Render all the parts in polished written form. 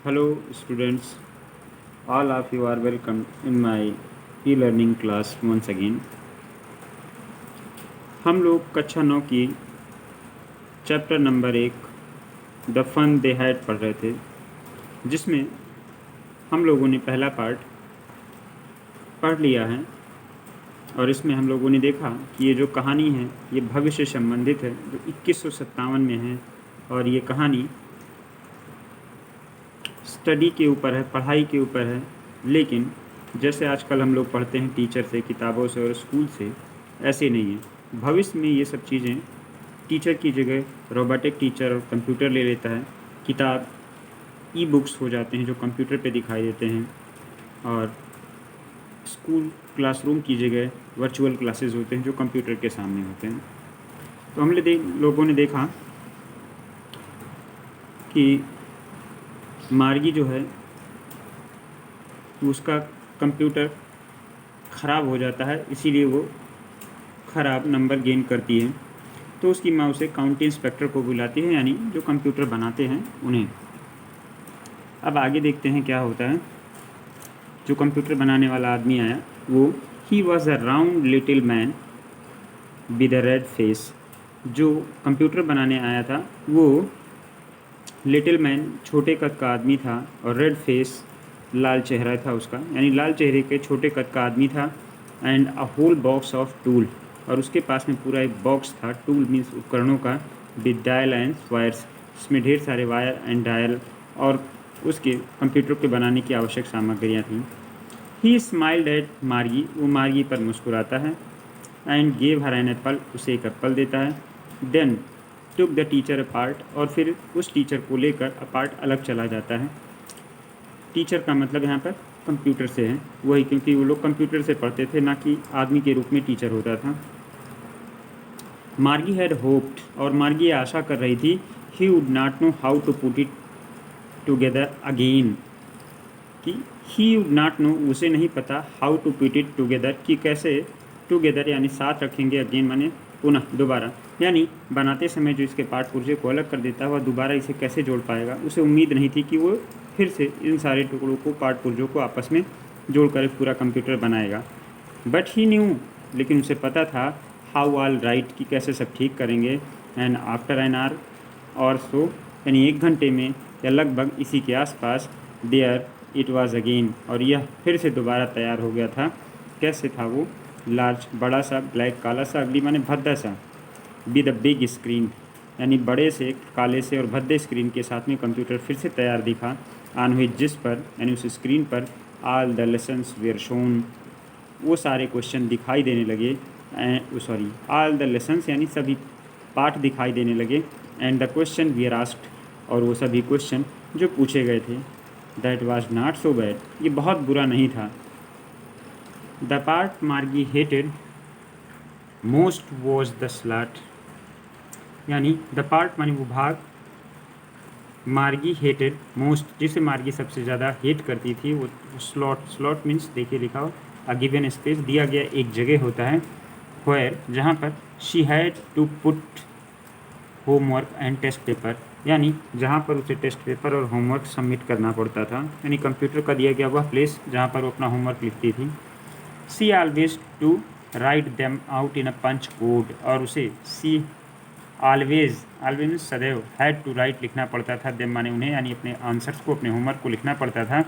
Hello students, all of you are welcome in my e-learning class once again. हम लोग कक्षा 9 की chapter number 1 the fun they had पढ़ रहे थे, जिसमें हम लोगों ने पहला पार्ट पढ़ लिया है और इसमें हम लोगों ने देखा कि ये जो कहानी है ये भविष्य से संबंधित है, जो 2157 में है और ये कहानी स्टडी के ऊपर है, पढ़ाई के ऊपर है। लेकिन जैसे आजकल हम लोग पढ़ते हैं टीचर से, किताबों से और स्कूल से, ऐसे नहीं है। भविष्य में ये सब चीज़ें टीचर की जगह रोबोटिक टीचर और कंप्यूटर ले लेता है। किताब ई बुक्स हो जाते हैं जो कंप्यूटर पे दिखाई देते हैं, और स्कूल क्लासरूम की जगह वर्चुअल क्लासेस होते हैं जो कंप्यूटर के सामने होते हैं। तो हम लोगों ने देखा कि मार्गी जो है उसका कंप्यूटर ख़राब हो जाता है, इसीलिए वो ख़राब नंबर गेन करती है। तो उसकी माँ उसे काउंटी इंस्पेक्टर को बुलाती है, यानी जो कंप्यूटर बनाते हैं उन्हें। अब आगे देखते हैं क्या होता है। जो कंप्यूटर बनाने वाला आदमी आया वो he was a round little man with a red face. जो कंप्यूटर बनाने आया था वो लिटिल मैन छोटे कद का आदमी था और रेड फेस लाल चेहरा था उसका, यानी लाल चेहरे के छोटे कद का आदमी था। And a whole box of tool, और उसके पास में पूरा एक बॉक्स था, टूल मीन्स उपकरणों का, विद डायल एंड वायर्स, इसमें ढेर सारे वायर एंड डायल और उसके कंप्यूटर के बनाने की आवश्यक सामग्रियाँ थीं। ही स्माइल्ड एट मार्गी, वो मार्गी पर मुस्कुराता है। And gave her an apple, उसे एक एप्पल देता है। Then took the teacher apart, और फिर उस टीचर को लेकर अपार्ट अलग चला जाता है। टीचर का मतलब यहाँ पर कंप्यूटर से है, वही, क्योंकि वो लोग कंप्यूटर से पढ़ते थे, ना कि आदमी के रूप में टीचर होता था। मार्गी हैड होप्ड, और मार्गी आशा कर रही थी, he would not know how to put it together again, कि ही वुड नॉट नो, उसे नहीं पता, how to put it together, कि कैसे, टुगेदर यानी साथ रखेंगे, अगेन माने पुनः, दोबारा, यानी बनाते समय जो इसके पार्ट पुर्जे को अलग कर देता है वह दोबारा इसे कैसे जोड़ पाएगा। उसे उम्मीद नहीं थी कि वो फिर से इन सारे टुकड़ों को, पार्ट पुर्जों को आपस में जोड़कर एक पूरा कंप्यूटर बनाएगा। बट ही न्यू, लेकिन उसे पता था, हाउ ऑल राइट, कि कैसे सब ठीक करेंगे। एंड आफ्टर एन आवर और सो, यानी 1 घंटे में या लगभग इसी के आसपास, देयर इट वाज अगेन, और यह फिर से दोबारा तैयार हो गया था। कैसे था वो? लार्ज, बड़ा सा, ब्लैक, काला सा, अगली माने भद्दा सा, विद अ बिग स्क्रीन, यानी बड़े से, काले से और भद्दे स्क्रीन के साथ में कंप्यूटर फिर से तैयार दिखा। ऑन हुई, जिस पर, यानी उस स्क्रीन पर, all the lessons were shown, वो सारे क्वेश्चन दिखाई देने लगे। सॉरी, ऑल द लेसन्स यानी सभी पाठ दिखाई देने लगे। And the question were asked, और वो सभी क्वेश्चन जो पूछे गए थे। That was not so bad, ये बहुत बुरा नहीं था। The part Margie hated most was the slot, यानी द पार्ट मानी वो भाग, मार्गी हेटेड मोस्ट, जिसे मार्गी सबसे ज़्यादा हेट करती थी, वो स्लॉट, स्लॉट मीन्स देखिए लिखा हो, अ गिवन स्पेस, दिया गया एक जगह होता है, वेयर, जहाँ पर she had to put homework and test paper, यानी जहाँ पर उसे टेस्ट पेपर और होमवर्क सबमिट करना पड़ता था, यानी कंप्यूटर का दिया गया वह प्लेस जहाँ पर वो अपना होमवर्क लिखती थी। She always to write them out in a punch code, और उसे सी ऑलवेज, ऑलवेज मीन्स सदैव, हैड टू राइट लिखना पड़ता था, देम माने उन्हें, यानी अपने आंसर्स को, अपने होमवर्क को लिखना पड़ता था,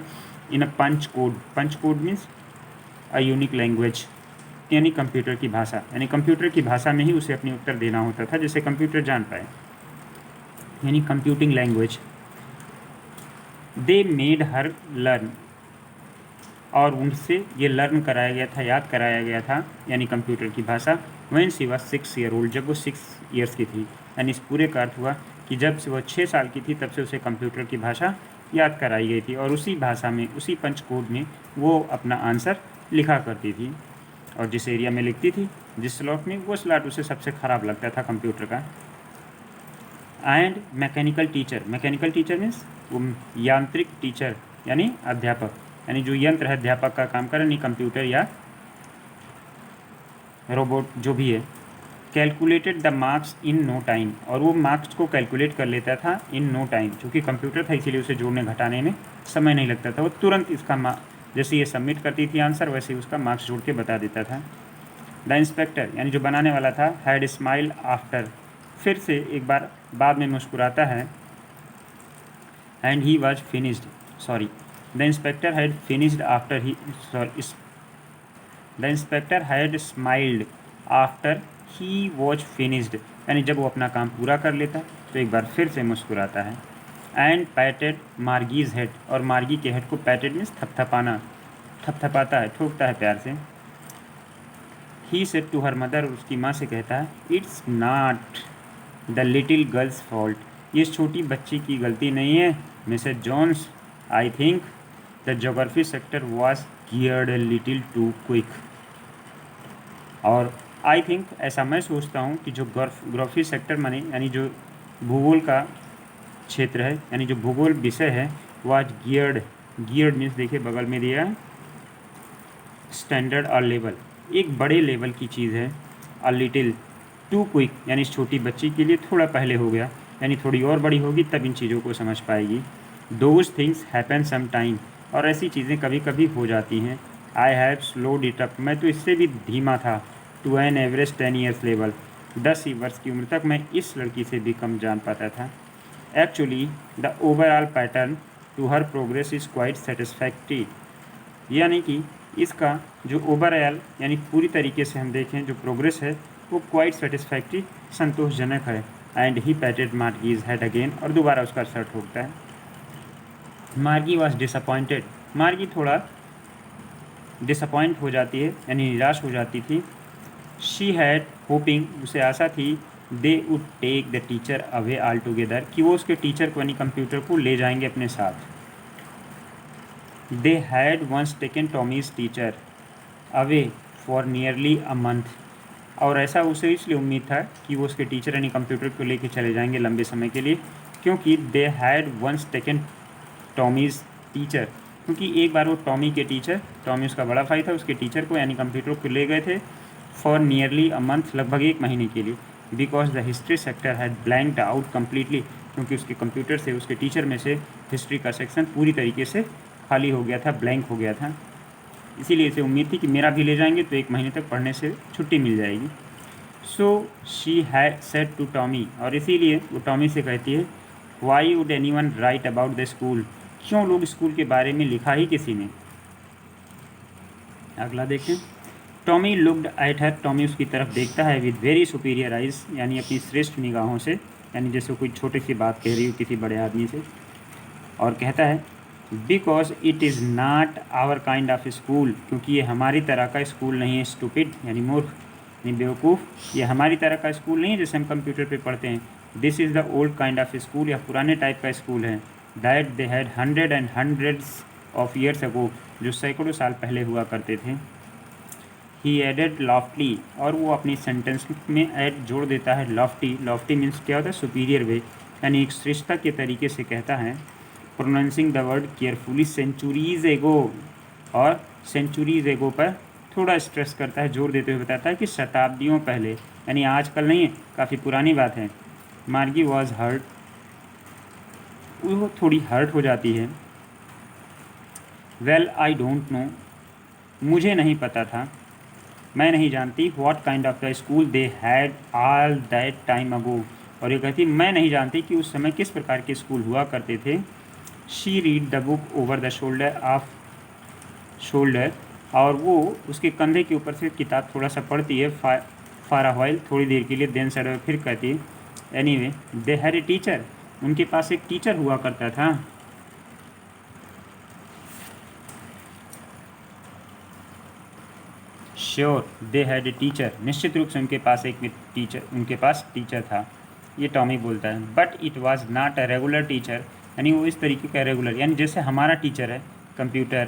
in a punch code, punch code means a unique language, यानी कंप्यूटर की भाषा, यानी कंप्यूटर की भाषा में ही उसे अपने उत्तर देना होता था जिसे कंप्यूटर जान पाए, यानी computing language. They made her learn, और उनसे ये लर्न कराया गया था, याद कराया गया था, यानी कंप्यूटर की भाषा। When she was 6 year old, जब वो 6 ईयर्स की थी, यानी इस पूरे का अर्थ हुआ कि जब से वह 6 साल की थी तब से उसे कंप्यूटर की भाषा याद कराई गई थी, और उसी भाषा में, उसी पंच कोड में वो अपना आंसर लिखा करती थी, और जिस एरिया में लिखती थी, जिस स्लॉट में, वो स्लॉट उसे सबसे ख़राब लगता था कंप्यूटर का। And mechanical teacher, mechanical teacher means वो यांत्रिक टीचर, यानी अध्यापक, यानी जो यंत्र है अध्यापक का काम करे, नहीं कंप्यूटर या रोबोट जो भी है, calculated the marks in no time, और वो मार्क्स को कैलकुलेट कर लेता था इन नो टाइम, क्योंकि कंप्यूटर था इसीलिए उसे जोड़ने घटाने में समय नहीं लगता था। वो तुरंत इसका जैसे ये सबमिट करती थी आंसर, वैसे ही उसका मार्क्स जोड़ के बता देता था। द इंस्पेक्टर यानी जो बनाने वाला था हैड स्माइल आफ्टर, फिर से एक बार बाद में मुस्कुराता है। And he was finished, sorry, the inspector had finished after he, sorry, the inspector had smiled after he was finished, यानी जब वो अपना काम पूरा कर लेता तो एक बार फिर से मुस्कुराता है। एंड पैटेड मार्गीज हेड, और मार्गी के हेड को पैटेड मीन्स थपथपाना, थपथपाता है, ठोकता है प्यार से। He said to her mother, उसकी माँ से कहता है, it's not the little girl's fault, ये छोटी बच्ची की गलती नहीं है Mrs Jones, I think the geography sector was geared a little too quick, और आई थिंक ऐसा मैं सोचता हूँ कि जो ज्योग्राफी सेक्टर माने यानी जो भूगोल का क्षेत्र है, यानी जो भूगोल विषय है, वॉज गियर्ड, गियर्ड मीन्स देखिए बगल में दिया स्टैंडर्ड और लेवल, एक बड़े लेवल की चीज़ है। अ लिटिल टू क्विक यानी इस छोटी बच्ची के लिए थोड़ा पहले हो गया, यानी थोड़ी और बड़ी होगी तब इन चीज़ों को समझ पाएगी। Those things happen some time, और ऐसी चीज़ें कभी कभी हो जाती हैं। I have slowed it up, मैं तो इससे भी धीमा था। To an average 10 years level, 10 वर्ष की उम्र तक मैं इस लड़की से भी कम जान पाता था। Actually the overall pattern to her progress is quite satisfactory, यानी कि इसका जो ओवरऑल यानी पूरी तरीके से हम देखें जो प्रोग्रेस है वो क्वाइट सेटिस्फैक्ट्री, संतोषजनक है। And he patted Margie's head again, और दोबारा उसका सर ठोकता है। मार्गी वॉज डिसअपॉइंटेड, मार्गी थोड़ा डिसअपॉइंट हो जाती है यानी निराश हो जाती थी। शी हैड होपिंग, उसे आशा थी, they would take the teacher away altogether, कि वो उसके टीचर को यानी कंप्यूटर को ले जाएंगे अपने साथ। They had once taken Tommy's teacher away for nearly a month, और ऐसा उसे इसलिए उम्मीद था कि वो उसके टीचर यानी कंप्यूटर को लेके चले जाएंगे लंबे समय के लिए, क्योंकि they had once taken Tommy's teacher, क्योंकि एक बार वो टॉमी के टीचर, टॉमी उसका बड़ा भाई था, उसके टीचर को यानी कंप्यूटर को ले गए थे फॉर नियरली अ मंथ, लगभग एक महीने के लिए। Because the history sector had blanked out completely, क्योंकि उसके कंप्यूटर से उसके टीचर में से हिस्ट्री का सेक्शन पूरी तरीके से खाली हो गया था, ब्लैंक हो गया था। इसीलिए इसे उम्मीद थी कि मेरा भी ले जाएंगे तो एक महीने तक पढ़ने से छुट्टी मिल जाएगी। So she had said to Tommy, और इसीलिए वो टॉमी से कहती है, why would anyone write about the school, क्यों लोग स्कूल के बारे में लिखा ही किसी ने। अगला देखें। Tommy looked at her, Tommy उसकी तरफ देखता है विद वेरी सुपीरियर आइज, यानी अपनी श्रेष्ठ निगाहों से, यानी जैसे कोई छोटी सी बात कह रही हो किसी बड़े आदमी से, और कहता है, because it is not our kind of school, क्योंकि ये हमारी तरह का स्कूल नहीं है। स्टूपिड यानी मूर्ख यानी बेवकूफ़, ये हमारी तरह का स्कूल नहीं है जैसे हम कंप्यूटर पे पढ़ते हैं। This is the old kind of school, यह पुराने टाइप का स्कूल है। That they had hundred and hundreds of years ago, जो सैकड़ों साल पहले हुआ करते थे। ही एडेड लॉफ्टली, और वो अपनी सेंटेंस में ऐड जोड़ देता है लॉफ्टी, लॉफ्टी मीन्स क्या होता है, सुपीरियर वे, यानी एक श्रेष्ठता के तरीके से कहता है। Pronouncing the word carefully, centuries ago, और सेंचुरीज एगो पर थोड़ा स्ट्रेस करता है, जोर देते हुए बताता है कि शताब्दियों पहले, यानी आजकल नहीं है, काफ़ी पुरानी बात है। मार्गी वॉज हर्ट, वो थोड़ी हर्ट हो जाती है। वेल आई डोंट नो, मुझे नहीं पता था, मैं नहीं जानती, what kind of the school they had all that time ago, और ये कहती मैं नहीं जानती कि उस समय किस प्रकार के स्कूल हुआ करते थे। She read the book over the shoulder, और वो उसके कंधे के ऊपर से किताब थोड़ा सा पढ़ती है, फॉर अ व्हाइल, थोड़ी देर के लिए, देन सडन फिर कहती है, anyway they had a teacher, उनके पास एक टीचर हुआ करता था। Sure they had a teacher, निश्चित रूप से उनके पास एक टीचर था। ये टॉमी बोलता है, but it was not a regular teacher, यानी वो इस तरीके का रेगुलर, यानी जैसे हमारा टीचर है कंप्यूटर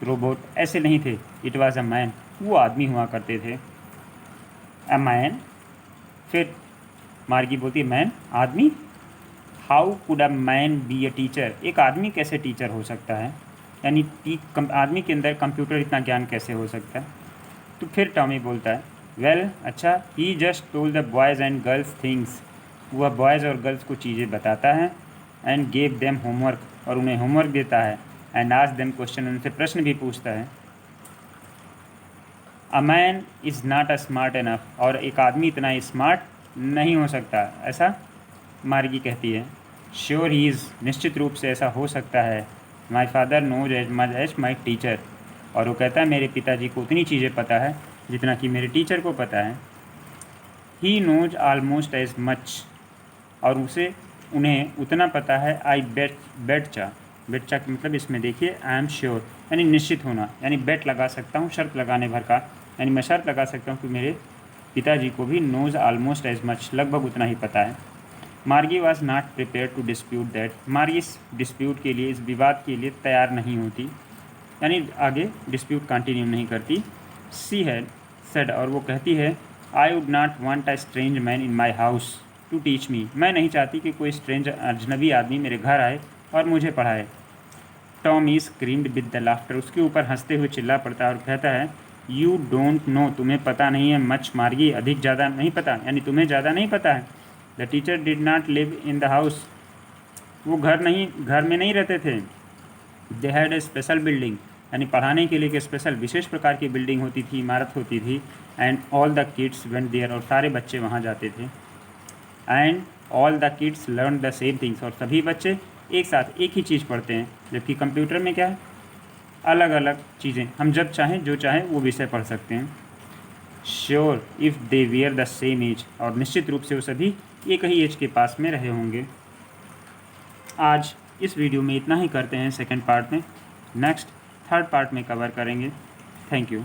रोबोट, ऐसे नहीं थे। इट वाज अ मैन, वो आदमी हुआ करते थे। अ मैन, फिर मार्गी बोलती है मैन, आदमी। How could a man be a teacher, एक आदमी कैसे टीचर हो सकता है, यानी आदमी के अंदर कंप्यूटर इतना ज्ञान कैसे हो सकता है। तो फिर टॉमी बोलता है, वेल अच्छा, he just told the boys and girls things, वह बॉयज़ और गर्ल्स को चीज़ें बताता है, एंड गेव देम होमवर्क, और उन्हें होमवर्क देता है, एंड आस्क देम क्वेश्चन, उनसे प्रश्न भी पूछता है। A man is not a smart enough, और एक आदमी इतना स्मार्ट नहीं हो सकता, ऐसा मार्गी कहती है। श्योर ही इज़, निश्चित रूप से ऐसा हो सकता है। My father knows as much as my teacher, और वो कहता है मेरे पिताजी को उतनी चीज़ें पता है जितना कि मेरे टीचर को पता है। He knows almost as much, और उन्हें उतना पता है। आई बेटचा का मतलब इसमें देखिए आई एम श्योर, यानी निश्चित होना, यानी बेट लगा सकता हूँ, शर्त लगाने भर का, यानी मैं शर्त लगा सकता हूँ कि मेरे पिताजी को भी नोज आलमोस्ट एज मच, लगभग उतना ही पता है। Margie was not prepared to dispute that, Margie इस डिस्प्यूट के लिए, इस विवाद के लिए तैयार नहीं होती, यानी आगे डिस्प्यूट कंटिन्यू नहीं करती। सी हैड सेड, और वो कहती है, I would not want a strange man in my house to teach me, मैं नहीं चाहती कि कोई स्ट्रेंज अजनबी आदमी मेरे घर आए और मुझे पढ़ाए। Tom E screamed with the laughter, उसके ऊपर हंसते हुए चिल्ला पड़ता है और कहता है, यू डोंट नो, तुम्हें पता नहीं है, मच मार्गी, अधिक ज़्यादा नहीं पता, यानी तुम्हें ज़्यादा नहीं पता है। The teacher did not live in the house, वो घर में नहीं रहते थे। They had a special building, यानी पढ़ाने के लिए एक स्पेशल विशेष प्रकार की बिल्डिंग होती थी, इमारत होती थी। And all the kids went there, और सारे बच्चे वहाँ जाते थे। And all the kids learn the same things, और सभी बच्चे एक साथ एक ही चीज़ पढ़ते हैं, जबकि कंप्यूटर में क्या है, अलग अलग चीज़ें, हम जब चाहें जो चाहें वो विषय पढ़ सकते हैं। Sure if they were the same age, और निश्चित रूप से वो सभी एक ही एज के पास में रहे होंगे। आज इस वीडियो में इतना ही करते हैं सेकंड पार्ट में, नेक्स्ट थर्ड पार्ट में कवर करेंगे। Thank you.